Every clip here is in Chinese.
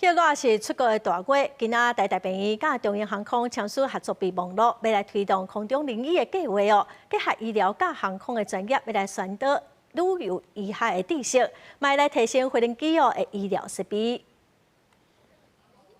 迄個是出國的大月，今仔台大病院甲中央航空簽署合作備忘錄，要來推動空中輪椅的計劃哦。結合醫療甲航空的專業，要來宣導旅遊醫學的知識，嘛來提升飛輪機的醫療設備。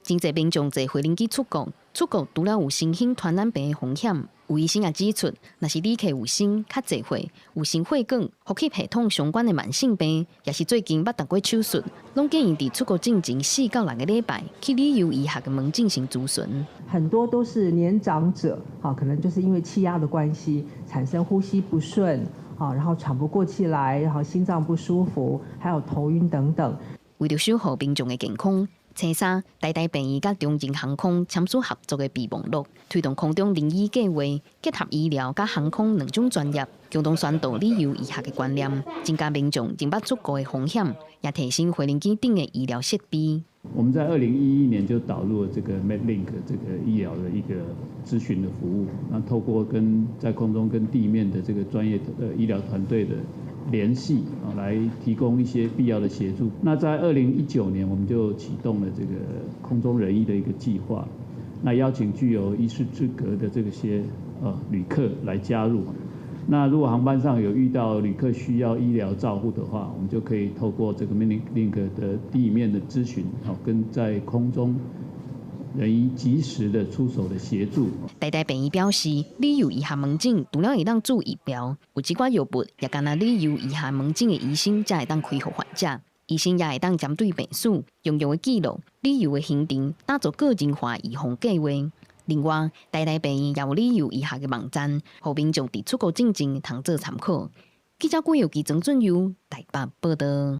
真濟民眾坐飛輪機出國除了有新型傳染病的風險，有醫生也指出，若是旅客有心較濟歲，有心血管、呼吸系統相關的慢性病，也是最近捌動過手術，攏建議佇出國進前4到6個禮拜去旅遊醫學的門進行諮詢。很多都是年長者，可能就是因為氣壓的關係，產生呼吸不順，然後喘不過氣來，然後心臟不舒服，還有頭暈等等。為了守護民眾的健康。青沙台大病院甲中正航空簽署合作的備忘錄，推動空中輪椅計劃，結合醫療甲航空兩種專業，共同宣導旅遊醫學的觀念，增加民眾前捌出國的風險，也提升飛輪機頂的醫療設備。我們在2011年就導入了這個 MedLink 這個醫療的一個諮詢的服務，那透過在空中跟地面的這個專業的醫療團隊的聯繫來提供一些必要的協助。那在2019年，我們就啟動了這個空中人醫的一個計劃，那邀請具有醫師資格的這些旅客來加入。那如果航班上有遇到旅客需要醫療照護的話，我們就可以透過這個 MedLink 的地面的諮詢，跟在空中人醫及時的出手的協助。台大病院表示，旅遊醫學門診除了會當注疫苗，有幾寡藥物也干那旅遊醫學門診的醫生才會當開予患者。醫生也會當針對病史、用藥的記錄、旅遊的行程，打造個人化預防計劃。另外，台大病院也有旅遊醫學的網站，讓民眾佇出國進前通做參考。記者郭耀基、曾俊佑台北報道。